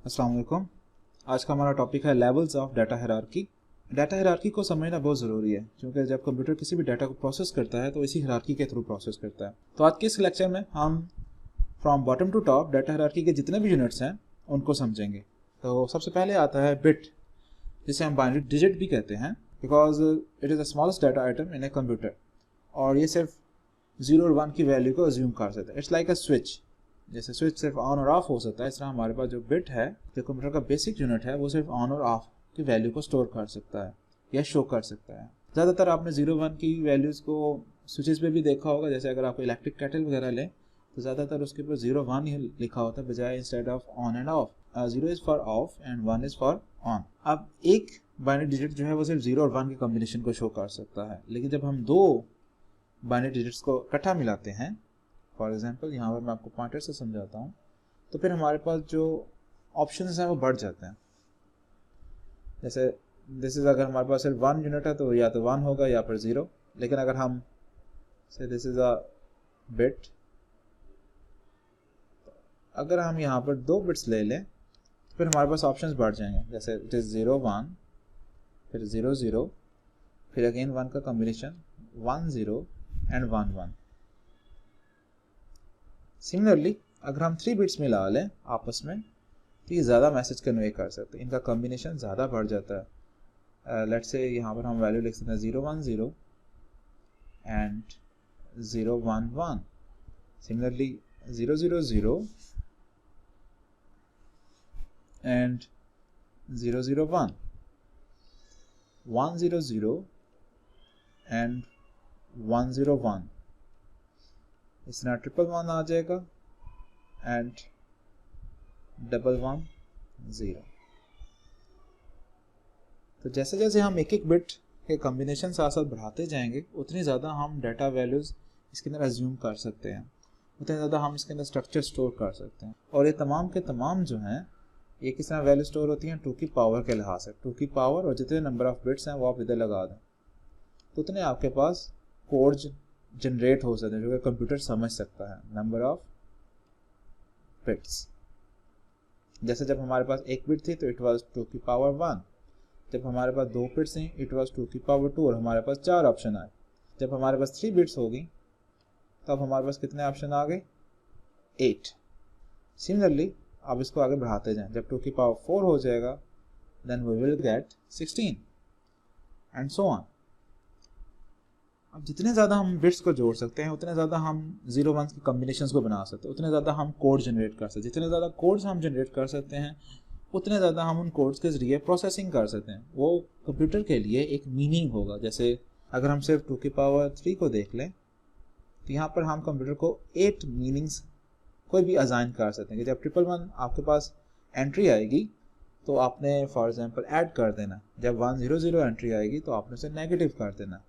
अस्सलाम वालेकुम। आज का हमारा टॉपिक है levels of data hierarchy. Data hierarchy को समझना बहुत ज़रूरी है क्योंकि जब कंप्यूटर किसी भी डाटा को प्रोसेस करता है तो इसी हायरार्की के थ्रू प्रोसेस करता है। तो आज के इस लेक्चर में हम from bottom to top data hierarchy के जितने भी यूनिट्स हैं उनको समझेंगे। तो सबसे पहले आता है बिट, जिसे हम बाइनरी डिजिट भी कहते हैं because it is the smallest data item in a computer, और ये सिर्फ 0 और 1 की वैल्यू को अज्यूम कर सकता है। It's like a switch. जैसे स्विच सिर्फ ऑन और ऑफ हो सकता है, इस तरह हमारे पास जो बिट है, जो कंप्यूटर का बेसिक यूनिट है, वो सिर्फ ऑन और ऑफ की वैल्यू को स्टोर कर सकता है या शो कर सकता है। ज़्यादातर आपने 0-1 की वैल्यूज़ को स्विचेस पे भी देखा होगा। जैसे अगर आप इलेक्ट्रिक केटल वगैरह लें तो ज़्यादातर उसके ऊपर 0-1 ही लिखा होता है बजाय instead of on end of. 0 is for of and 1 is for on. अब एक बाइनरी डिजिट जो है वो सिर्फ 0 और 1 के कॉम्बिनेशन को शो कर सकता है, लेकिन जब हम दो बाइनरी डिजिट्स को इकट्ठा मिलाते हैं, फॉर एग्जांपल यहाँ पर मैं आपको पॉइंटर से समझाता हूँ, तो फिर हमारे पास जो ऑप्शंस हैं वो बढ़ जाते हैं। जैसे दिस इज, अगर हमारे पास सिर्फ 1 यूनिट है तो या तो 1 होगा या फिर 0, लेकिन अगर हम से दिस इज अ बिट, अगर हम यहाँ पर 2 बिट्स ले लें तो फिर हमारे पास ऑप्शंस बढ़ जाएंगे। जैसे इट इज़ 0-1, फिर 0-0, फिर अगेन 1 का कॉम्बिनेशन 1-0 एंड 1-1। सिमिलरली अगर हम 3 बिट्स मिला लें आपस में तो ये ज़्यादा मैसेज कन्वे कर सकते हैं, इनका कॉम्बिनेशन ज़्यादा बढ़ जाता है। लेट्स से यहाँ पर हम वैल्यू लिख सकते हैं 0-1-0 एंड 0-1-1। Similarly 0-0-0 and 0-0-1, 1-0-0 and 1-0-1। इस तरह 1-1-1 आ जाएगा एंड 1-1-0। तो जैसे जैसे हम एक एक बिट के कॉम्बिनेशन साथ साथ बढ़ाते जाएंगे उतनी ज़्यादा हम डाटा वैल्यूज़ इसके अंदर अज्यूम कर सकते हैं, उतने ज़्यादा हम इसके अंदर स्ट्रक्चर स्टोर कर सकते हैं। और ये तमाम के तमाम जो हैं ये किस तरह वैल्यू स्टोर होती हैं 2 की पावर के लिहाज से। 2 की पावर और जितने नंबर ऑफ बिट्स हैं वो आप इधर लगा दें तो उतने आपके पास कोड जनरेट हो सकते हैं जो कि कंप्यूटर समझ सकता है, नंबर ऑफ बिट्स। जैसे जब हमारे पास 1 बिट थी तो इट वाज 2 की पावर 1, जब हमारे पास 2 बिट्स थी इट वाज 2 की पावर 2 और हमारे पास 4 ऑप्शन आए। जब हमारे पास 3 बिट्स हो गई तब हमारे पास कितने ऑप्शन आ गए? 8। सिमिलरली आप इसको आगे बढ़ाते जाएं, जब 2 की पावर 4 हो जाएगा then we will get 16 and so on. अब जितने ज़्यादा हम बिट्स को जोड़ सकते हैं उतने ज़्यादा हम 0-1 की कॉम्बिनेशंस को बना सकते हैं, उतने ज़्यादा हम कोड जनरेट कर सकते हैं। जितने ज़्यादा कोड्स हम जनरेट कर सकते हैं उतने ज़्यादा हम उन कोड्स के ज़रिए प्रोसेसिंग कर सकते हैं। वो कंप्यूटर के लिए एक मीनिंग होगा। जैसे अगर हम सिर्फ 2 की पावर 3 को देख लें तो यहाँ पर हम कंप्यूटर को 8 मीनिंग्स कोई भी असाइन कर सकते हैं कि जब 111 आपके पास एंट्री आएगी तो आपने फॉर एग्जांपल ऐड कर देना, जब 100 एंट्री आएगी तो आपने उसे नेगेटिव कर देना,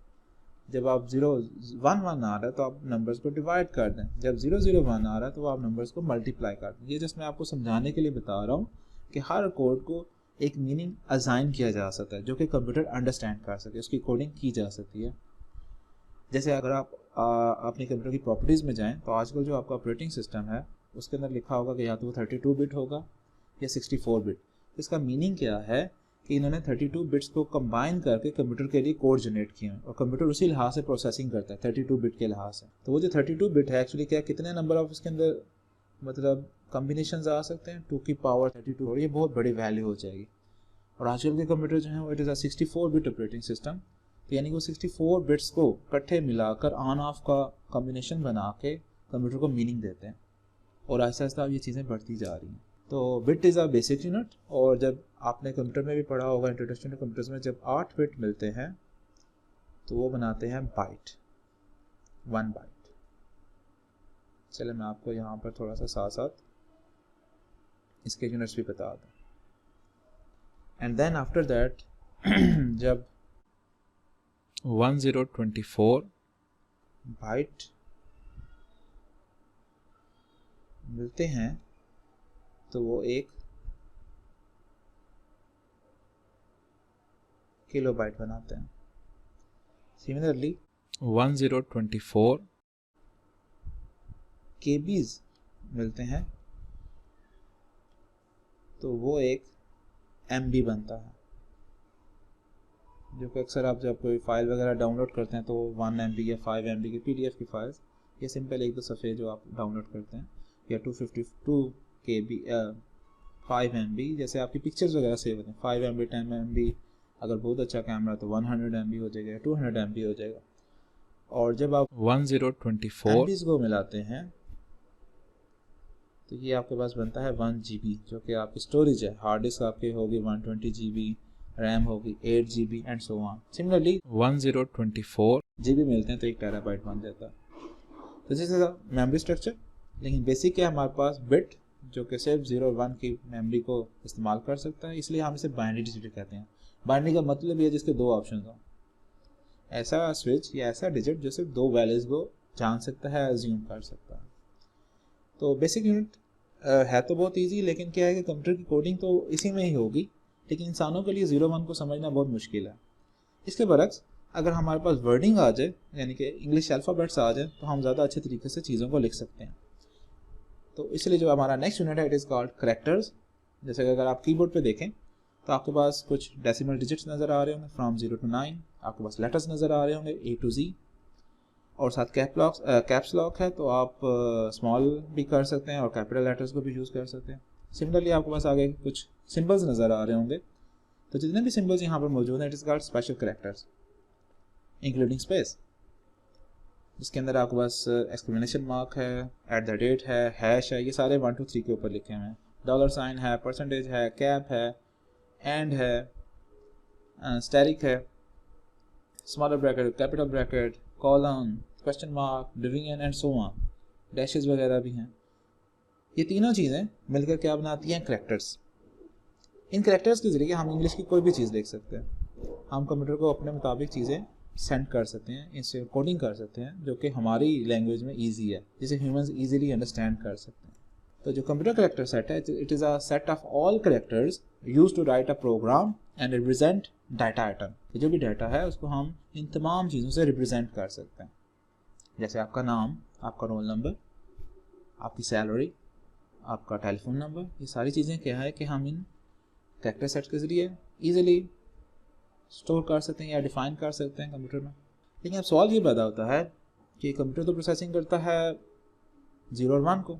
जब आप 0-1-1 आ रहा है तो आप नंबर्स को डिवाइड कर दें, जब 0-0-1 आ रहा है तो आप नंबर्स को मल्टीप्लाई कर दें। ये जस्ट मैं आपको समझाने के लिए बता रहा हूँ कि हर कोड को एक मीनिंग असाइन किया जा सकता है जो कि कंप्यूटर अंडरस्टैंड कर सके, उसकी कोडिंग की जा सकती है। जैसे अगर आप अपने कंप्यूटर की प्रॉपर्टीज़ में जाएं तो आजकल जो आपका ऑपरेटिंग सिस्टम है उसके अंदर लिखा होगा कि या तो वो 32 बिट होगा या 64 बिट। इसका मीनिंग क्या है कि इन्होंने 32 बिट्स को कंबाइन करके कंप्यूटर के लिए कोड जनरेट किए हैं और कंप्यूटर उसी लिहाज से प्रोसेसिंग करता है 32 बिट के लिहाज से। तो वो जो 32 बिट है एक्चुअली क्या, कितने नंबर ऑफ इसके अंदर मतलब कॉम्बिनेशंस आ सकते हैं 2 की पावर 32, और ये बहुत बड़ी वैल्यू हो जाएगी। और आजकल के कंप्यूटर जो है वो it is a 64 bit operating system, तो यानी कि वो 64 बिट्स को इकट्ठे मिलाकर ऑन ऑफ का कॉम्बिनेशन बना के कंप्यूटर को मीनिंग देते हैं, और आहिस्ता आहिस्ता ये चीज़ें बढ़ती जा रही हैं। तो bit is a basic unit, और जब आपने कंप्यूटर में भी पढ़ा होगा इंट्रोडक्शन टू कंप्यूटर्स में, जब 8 बिट मिलते हैं तो वो बनाते हैं बाइट, 1 बाइट। चले मैं आपको यहाँ पर थोड़ा सा साथ साथ इसके यूनिट्स भी बता दूँ। एंड देन आफ्टर दैट जब 1024 बाइट मिलते हैं तो वो एक किलो बाइट बनाते हैं। सिमिलरली 1024 केबीज मिलते हैं तो वो एक MB बनता है, जो कि अक्सर आप जब कोई फाइल वगैरह डाउनलोड करते हैं तो 1 MB या 5 MB की PDF की फाइल्स, ये सिंपल 1-2 सफ़े जो आप डाउनलोड करते हैं, या 252 KB 5 MB, जैसे आपकी पिक्चर्स वगैरह सेव होते हैं 5 MB 10 MB, अगर बहुत अच्छा कैमरा तो 100 MB हो जाएगा, 200 MB हो जाएगा। और जब आप 1024 MBs को मिलाते हैं तो ये आपके पास बनता है 1 GB, जो कि आपकी स्टोरेज है। हार्ड डिस्क आपकी होगी 120 GB, रैम होगी 8 GB and so on. Similarly 1024 GB मिलते हैं तो 1 TB बन जाता है। तो दिस इज मेमोरी स्ट्रक्चर। लेकिन बेसिक है हमारे पास बिट, जो कि सिर्फ 0 और 1 की मेमोरी को इस्तेमाल कर सकता है, इसलिए हम इसे बाइनरी डिजिट कहते हैं। बाइनरी का मतलब ये है जिसके 2 ऑप्शन हो, ऐसा स्विच या ऐसा डिजिट जो सिर्फ 2 वैल्यूज को जान सकता है, अज्यूम कर सकता है। तो बेसिक यूनिट है तो बहुत इजी, लेकिन क्या है कि कंप्यूटर की कोडिंग तो इसी में ही होगी, लेकिन इंसानों के लिए 0-1 को समझना बहुत मुश्किल है। इसके बरक्स अगर हमारे पास वर्डिंग आ जाए, यानी कि इंग्लिश अल्फ़ाबेट्स आ जाए, तो हम ज़्यादा अच्छे तरीके से चीज़ों को लिख सकते हैं। तो इसलिए जो हमारा नेक्स्ट यूनिट है इट इज़ कॉल्ड करैक्टर्स। जैसे कि अगर आप कीबोर्ड पे देखें तो आपके पास कुछ डेसिमल डिजिट्स नज़र आ रहे होंगे फ्रॉम 0 to 9, आपके पास लेटर्स नज़र आ रहे होंगे A to Z, और साथ कैप्स लॉक है, तो आप स्मॉल भी कर सकते हैं और कैपिटल लेटर्स को भी यूज़ कर सकते हैं। सिमिलरली आपके पास आगे कुछ सिंबल्स नज़र आ रहे होंगे, तो जितने भी सिंबल्स यहाँ पर मौजूद हैं it is called special characters including space, जिसके अंदर आपके पास एक्सक्लेमेशन मार्क है, @ है, हैश है, ये सारे 1 2 3 के ऊपर लिखे हुए हैं। $साइन है, परसेंटेज है, कैप है, एंड है, स्टैरिक है, smaller bracket, capital bracket, colon, question mark, division and so on, dashes वगैरह भी हैं। ये तीनों चीज़ें मिलकर क्या बनाती हैं? करैक्टर्स। इन करैक्टर्स के ज़रिए हम इंग्लिश की कोई भी चीज़ लिख सकते हैं। हम कंप्यूटर को अपने मुताबिक चीज़ें सेंड कर सकते हैं, इससे कोडिंग कर सकते हैं, जो कि हमारी लैंग्वेज में ईजी है, जिसे ह्यूमंस ईजिली अंडरस्टैंड कर सकते हैं। तो जो कंप्यूटर करैक्टर सेट है it is a set of all characters used to write a program and represent data item. जो भी डाटा है उसको हम इन तमाम चीज़ों से रिप्रेजेंट कर सकते हैं, जैसे आपका नाम, आपका रोल नंबर, आपकी सैलरी, आपका टेलीफोन नंबर। ये सारी चीज़ें क्या है कि हम इन करैक्टर सेट के ज़रिए ईजिली स्टोर कर सकते हैं या डिफाइन कर सकते हैं कंप्यूटर में। लेकिन अब सवाल ये पैदा होता है कि कंप्यूटर तो प्रोसेसिंग करता है 0 और 1 को,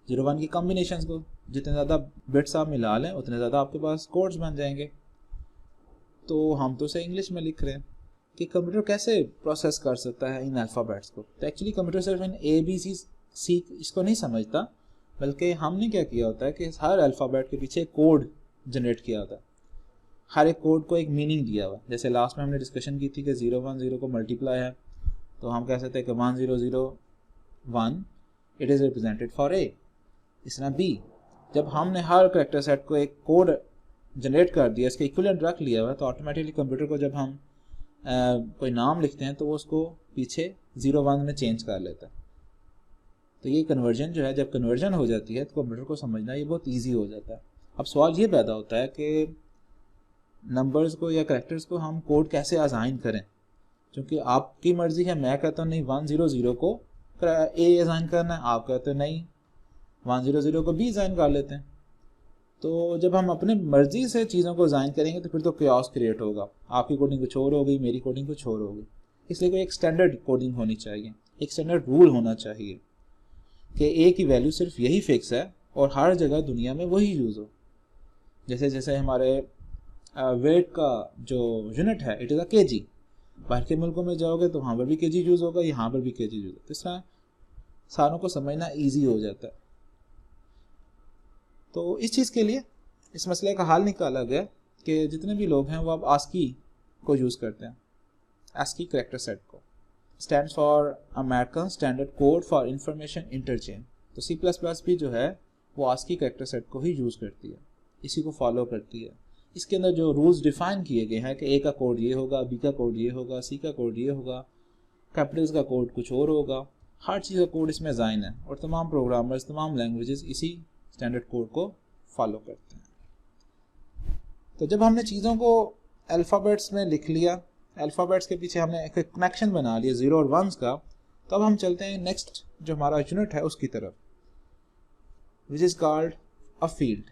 0-1 की कॉम्बिनेशंस को। जितने ज़्यादा बिट्स आप मिला लें उतने ज़्यादा आपके पास कोड्स बन जाएंगे। तो हम तो उसे इंग्लिश में लिख रहे हैं कि कंप्यूटर कैसे प्रोसेस कर सकता है इन अल्फ़ाबेट्स को। तो एक्चुअली कंप्यूटर सिर्फ इन ABC इसको नहीं समझता, बल्कि हमने क्या किया होता है कि हर अल्फ़ाबेट के पीछे कोड जनरेट किया होता है, हर एक कोड को एक मीनिंग दिया हुआ है। जैसे लास्ट में हमने डिस्कशन की थी कि 0-1-0 को मल्टीप्लाई है, तो हम कह सकते हैं कि 1001 it is represented for A। इस तरह B, जब हमने हर करैक्टर सेट को एक कोड जनरेट कर दिया, इसके इक्विवेलेंट रख लिया हुआ, तो ऑटोमेटिकली कंप्यूटर को जब हम कोई नाम लिखते हैं तो वो उसको पीछे 0-1 में चेंज कर लेता है। तो ये कन्वर्जन जो है, जब कन्वर्जन हो जाती है तो कंप्यूटर को समझना ये बहुत ईजी हो जाता है। अब सवाल ये पैदा होता है कि नंबर्स को या करैक्टर्स को हम कोड कैसे असाइन करें, क्योंकि आपकी मर्ज़ी है। मैं कहता हूँ नहीं 100 को A असाइन करना है, आप कहते हो नहीं 100 को B असाइन कर लेते हैं। तो जब हम अपने मर्ज़ी से चीज़ों को असाइन करेंगे तो फिर तो क्योस क्रिएट होगा, आपकी कोडिंग कुछ और होगी, मेरी कोडिंग कुछ और होगी। इसलिए कोई एक स्टैंडर्ड कोडिंग होनी चाहिए, एक स्टैंडर्ड रूल होना चाहिए कि A की वैल्यू सिर्फ यही फिक्स है और हर जगह दुनिया में वही यूज़ हो। जैसे जैसे हमारे वेट का जो यूनिट है इट इज़ अ kg, बाहर के मुल्कों में जाओगे तो वहाँ पर भी kg यूज़ होगा, यहाँ पर भी kg यूज़ होगा। तो इस तरह सारों को समझना ईजी हो जाता है। तो इस चीज़ के लिए इस मसले का हल निकाला गया कि जितने भी लोग हैं वो अब ASCII को यूज़ करते हैं। ASCII करैक्टर सेट को stands for American standard code for information interchange. तो C++ भी जो है वो ASCII करैक्टर सेट को ही यूज़ करती है, इसी को फॉलो करती है। इसके अंदर जो रूल्स डिफाइन किए गए हैं कि A का कोड ये होगा, B का कोड ये होगा, C का कोड ये होगा, कैपिटल्स का कोड कुछ और होगा, हर चीज़ का कोड इसमें ज़ाइन है और तमाम प्रोग्रामर्स, तमाम लैंग्वेजेस इसी स्टैंडर्ड कोड को फॉलो करते हैं। तो जब हमने चीज़ों को अल्फ़ाबेट्स में लिख लिया, अल्फ़ाबेट्स के पीछे हमने एक कनेक्शन बना लिया 0 और 1 का, तो अब हम चलते हैं नेक्स्ट जो हमारा यूनिट है उसकी तरफ, which is called a field.